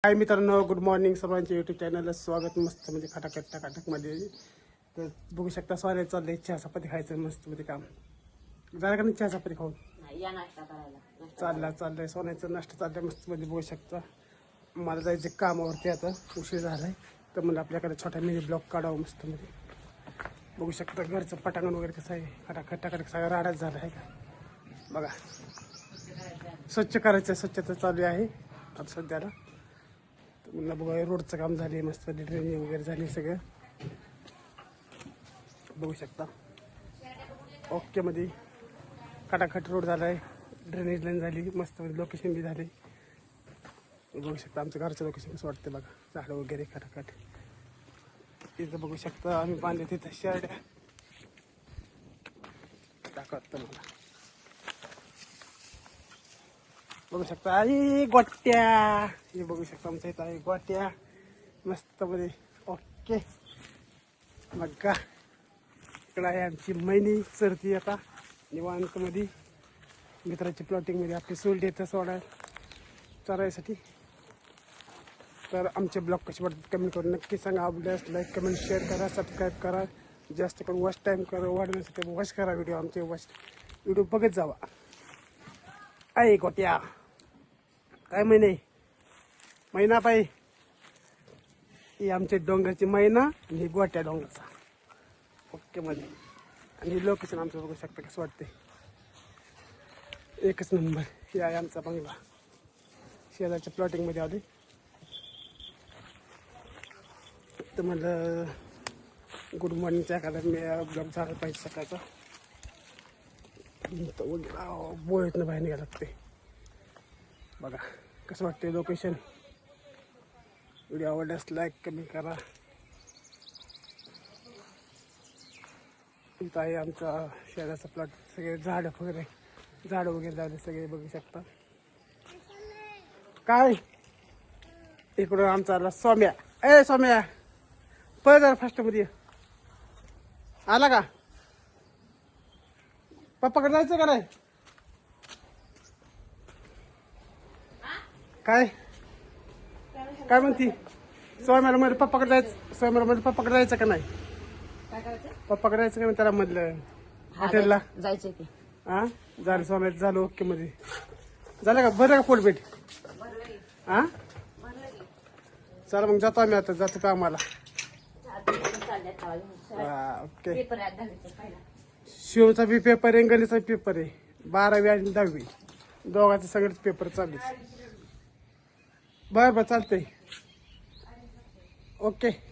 हाय मित्रांनो, good morning. सर्वांच्या YouTube चॅनलला स्वागत. मस्त म्हणजे खटाखट टकाटकमध्ये तर बघू शकता सोन्या चाललंय चहा चपाती खायचं मस्त मध्ये काम जरा का नाही. चहा चपाती खाऊन चाललंय सोन्याचं नाश्ता चाललाय मस्त मध्ये. बघू शकता मला जायचं कामावरती, आता उशीर झालाय तर म्हणलं आपल्याकडे छोटा मिनी ब्लॉग काढावं मस्त मध्ये. बघू शकता घरचं पटांगण वगैरे कसं आहे, खटाखट टकाटक सगळा राडाच झाला आहे का बघा. स्वच्छ करायचं, स्वच्छता चालू आहे आता सध्याला. म्हणलं बघा रोडचं काम झाले मस्त, ड्रेनिंग वगैरे झाली सगळं बघू शकता. ओके मध्ये खटाखट रोड झाला आहे, ड्रेनेज लाईन झाली मस्त, लोकेशन बी झाले. बघू शकता आमचं घरचं लोकेशन कसं वाटतं बघा, झाडं वगैरे खटाखट. तिथं बघू शकता आम्ही बांधले तिथं शर्ट दाखवत मला. बघू शकता आई गोट्या, हे बघू शकता आमच्या इथं आहे गोट्या मस्त मध्ये. ओके मग का इकडं आहे आमची मैनी चरती आता निवांत मध्ये मित्राच्या प्लॉटिंग मध्ये. आपली सोल्ड येतं सोडा चरायसाठी. तर आमचे ब्लॉग कसे वाटतात कमेंट करून नक्की सांगा. आवडल्यास लाईक कमेंट शेअर करा, सबस्क्राईब करा. जास्त करून वॉच टाईम करा, वाढवण्यासाठी वॉच करा व्हिडिओ, आमचे व्हिडिओ बघत जावा. आहे गोट्या काय मैना पाई, ही आमच्या डोंगरची मैना आणि ही गोट्या डोंगरचा. ओके मध्ये. आणि लोकेशन आमचं बघू शकता कसं वाटते, एकच नंबर. हे आहे आमचा बंगला, शेजारच्या प्लॉटिंग मध्ये आले. तर म्हणलं गुड मॉर्निंगच्या एखादा मी ब्लॉग झाला पाहिजे सकाळचा. बोळीतनं बाहेर निघायला लागते बघा कसं वाटते लोकेशन. व्हिडिओ आवडल्यास लाईक कमेंट करा. इथं आहे आमचा शेजारचा प्लॉट, सगळे झाडं वगैरे झाले सगळे बघू शकता. काय इकडून आमचा आला सोम्या. ए सोम्या पळ जरा फास्ट मध्ये. आला का पप्पाकडे जायचं का नाही? काय काय म्हणती सोम्याला मध्ये पप्पाकडे जायचं, सोम्याला मध्ये पप्पाकडे जायचं का नाही? पप्पाकडे जायचं का नाही त्याला म्हटलं हॉटेलला जायचं की. हा झालं सोम्याचं झालं. ओके मध्ये झालं का? बरं का पोटबेट? हा चला मग जातो आम्ही, आता जातो का आम्हाला. ओके. शिवचा बी पेपर आहे, गणितचा पेपर आहे, 12वी आणि 10वी दोघांचे सगळेच पेपर चालू. बरं चालतंय. ओके.